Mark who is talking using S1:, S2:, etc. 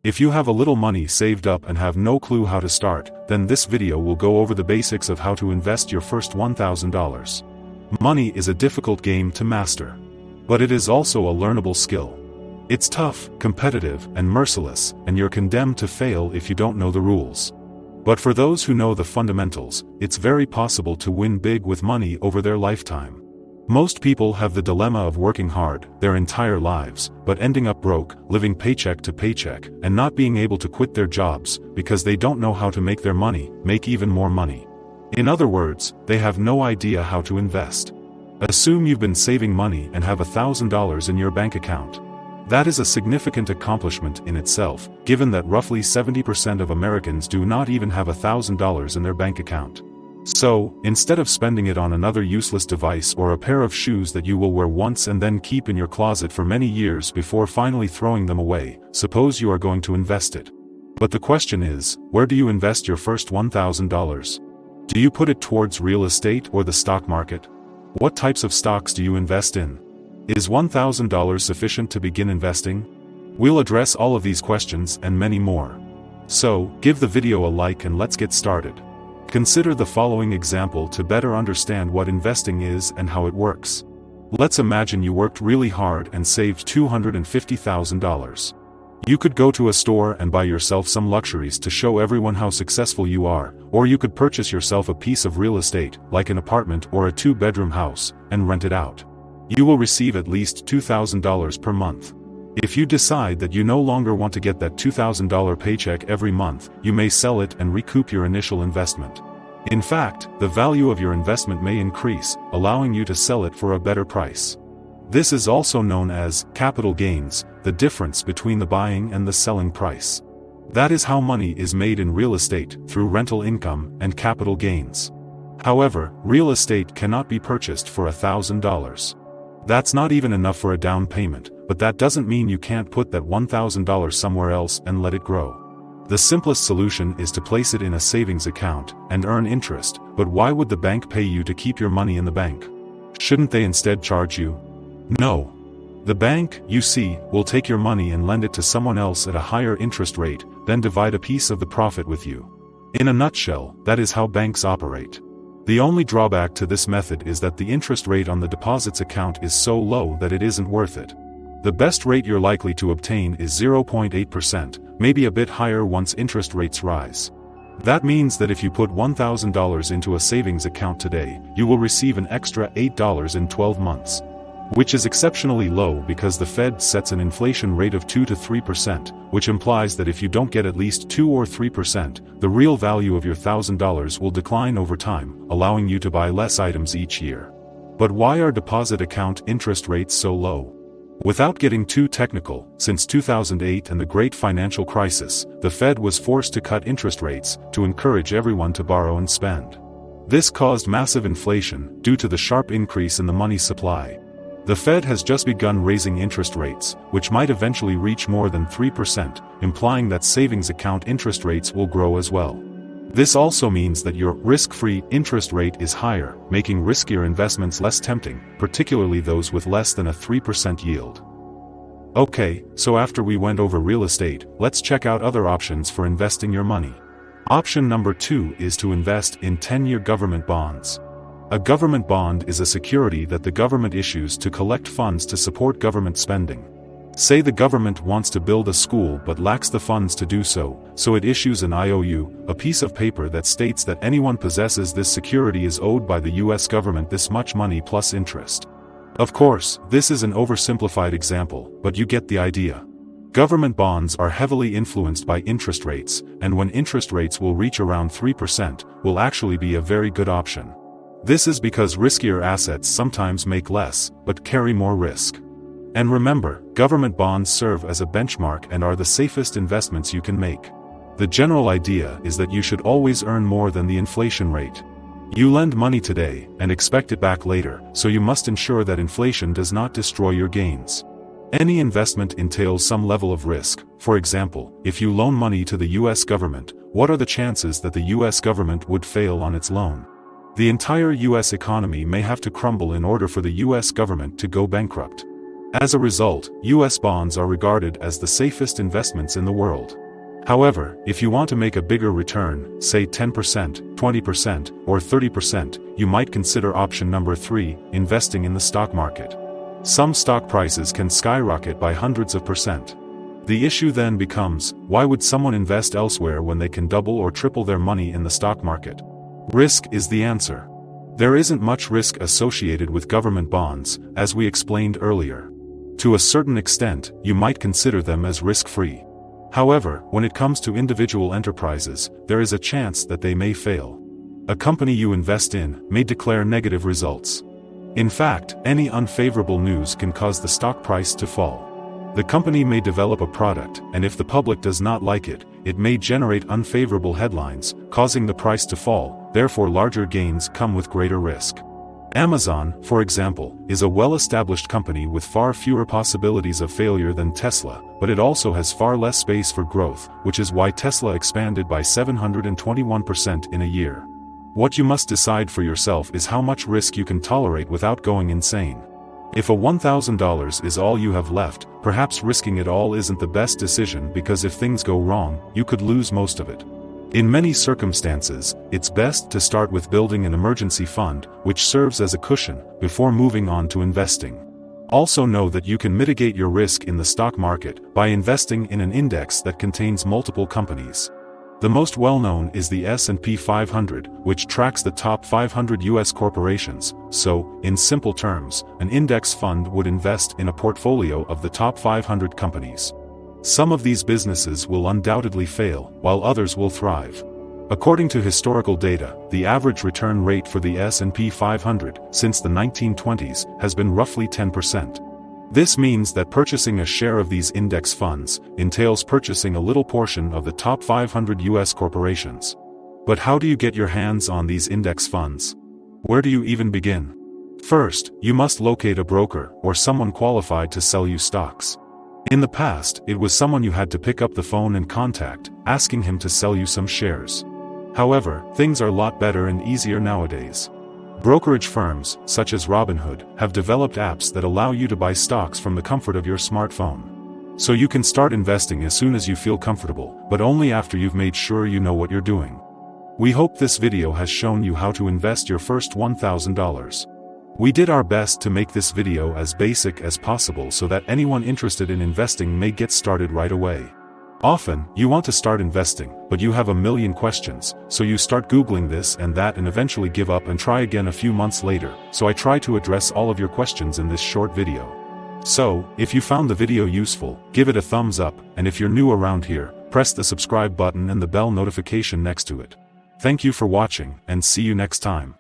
S1: If you have a little money saved up and have no clue how to start, then this video will go over the basics of how to invest your first $1,000. Money is a difficult game to master. But it is also a learnable skill. It's tough, competitive, and merciless, and you're condemned to fail if you don't know the rules. But for those who know the fundamentals, it's very possible to win big with money over their lifetime. Most people have the dilemma of working hard their entire lives, but ending up broke, living paycheck to paycheck, and not being able to quit their jobs because they don't know how to make their money make even more money. In other words, they have no idea how to invest. Assume you've been saving money and have $1,000 in your bank account. That is a significant accomplishment in itself, given that roughly 70% of Americans do not even have $1,000 in their bank account. So, instead of spending it on another useless device or a pair of shoes that you will wear once and then keep in your closet for many years before finally throwing them away, suppose you are going to invest it. But the question is, where do you invest your first $1,000? Do you put it towards real estate or the stock market? What types of stocks do you invest in? Is $1,000 sufficient to begin investing? We'll address all of these questions and many more. So, give the video a like and let's get started. Consider the following example to better understand what investing is and how it works. Let's imagine you worked really hard and saved $250,000. You could go to a store and buy yourself some luxuries to show everyone how successful you are, or you could purchase yourself a piece of real estate, like an apartment or a two-bedroom house, and rent it out. You will receive at least $2,000 per month. If you decide that you no longer want to get that $2,000 paycheck every month, you may sell it and recoup your initial investment. In fact, the value of your investment may increase, allowing you to sell it for a better price. This is also known as capital gains, the difference between the buying and the selling price. That is how money is made in real estate, through rental income and capital gains. However, real estate cannot be purchased for $1,000. That's not even enough for a down payment, but that doesn't mean you can't put that $1,000 somewhere else and let it grow. The simplest solution is to place it in a savings account and earn interest, but why would the bank pay you to keep your money in the bank? Shouldn't they instead charge you? No. The bank, you see, will take your money and lend it to someone else at a higher interest rate, then divide a piece of the profit with you. In a nutshell, that is how banks operate. The only drawback to this method is that the interest rate on the deposits account is so low that it isn't worth it. The best rate you're likely to obtain is 0.8%, maybe a bit higher once interest rates rise. That means that if you put $1,000 into a savings account today, you will receive an extra $8 in 12 months. Which is exceptionally low because the Fed sets an inflation rate of 2 to 3%, which implies that if you don't get at least 2 or 3%, the real value of your $1,000 will decline over time, allowing you to buy less items each year. But why are deposit account interest rates so low? Without getting too technical, since 2008 and the Great Financial Crisis, the Fed was forced to cut interest rates to encourage everyone to borrow and spend. This caused massive inflation due to the sharp increase in the money supply. The Fed has just begun raising interest rates, which might eventually reach more than 3%, implying that savings account interest rates will grow as well. This also means that your risk-free interest rate is higher, making riskier investments less tempting, particularly those with less than a 3% yield. Okay, so after we went over real estate, let's check out other options for investing your money. Option number 2 is to invest in 10-year government bonds. A government bond is a security that the government issues to collect funds to support government spending. Say the government wants to build a school but lacks the funds to do so, so it issues an IOU, a piece of paper that states that anyone possesses this security is owed by the US government this much money plus interest. Of course, this is an oversimplified example, but you get the idea. Government bonds are heavily influenced by interest rates, and when interest rates will reach around 3%, will actually be a very good option. This is because riskier assets sometimes make less, but carry more risk. And remember, government bonds serve as a benchmark and are the safest investments you can make. The general idea is that you should always earn more than the inflation rate. You lend money today and expect it back later, so you must ensure that inflation does not destroy your gains. Any investment entails some level of risk. For example, if you loan money to the US government, what are the chances that the US government would fail on its loan? The entire US economy may have to crumble in order for the US government to go bankrupt. As a result, US bonds are regarded as the safest investments in the world. However, if you want to make a bigger return, say 10%, 20%, or 30%, you might consider option number 3, investing in the stock market. Some stock prices can skyrocket by hundreds of percent. The issue then becomes, why would someone invest elsewhere when they can double or triple their money in the stock market? Risk is the answer. There isn't much risk associated with government bonds, as we explained earlier. To a certain extent, you might consider them as risk-free. However, when it comes to individual enterprises, there is a chance that they may fail. A company you invest in may declare negative results. In fact, any unfavorable news can cause the stock price to fall. The company may develop a product, and if the public does not like it, it may generate unfavorable headlines, causing the price to fall. Therefore, larger gains come with greater risk. Amazon, for example, is a well-established company with far fewer possibilities of failure than Tesla, but it also has far less space for growth, which is why Tesla expanded by 721% in a year. What you must decide for yourself is how much risk you can tolerate without going insane. If a $1,000 is all you have left, perhaps risking it all isn't the best decision, because if things go wrong, you could lose most of it. In many circumstances, it's best to start with building an emergency fund, which serves as a cushion, before moving on to investing. Also know that you can mitigate your risk in the stock market by investing in an index that contains multiple companies. The most well-known is the S&P 500, which tracks the top 500 US corporations. So, in simple terms, an index fund would invest in a portfolio of the top 500 companies. Some of these businesses will undoubtedly fail, while others will thrive. According to historical data, the average return rate for the S&P 500 since the 1920s has been roughly 10%. This means that purchasing a share of these index funds entails purchasing a little portion of the top 500 US corporations. But how do you get your hands on these index funds? Where do you even begin? First, you must locate a broker or someone qualified to sell you stocks. In the past, it was someone you had to pick up the phone and contact, asking him to sell you some shares. However, things are a lot better and easier nowadays. Brokerage firms, such as Robinhood, have developed apps that allow you to buy stocks from the comfort of your smartphone. So you can start investing as soon as you feel comfortable, but only after you've made sure you know what you're doing. We hope this video has shown you how to invest your first $1,000. We did our best to make this video as basic as possible so that anyone interested in investing may get started right away. Often, you want to start investing, but you have a million questions, so you start Googling this and that and eventually give up and try again a few months later. So I try to address all of your questions in this short video. So, if you found the video useful, give it a thumbs up, and if you're new around here, press the subscribe button and the bell notification next to it. Thank you for watching, and see you next time.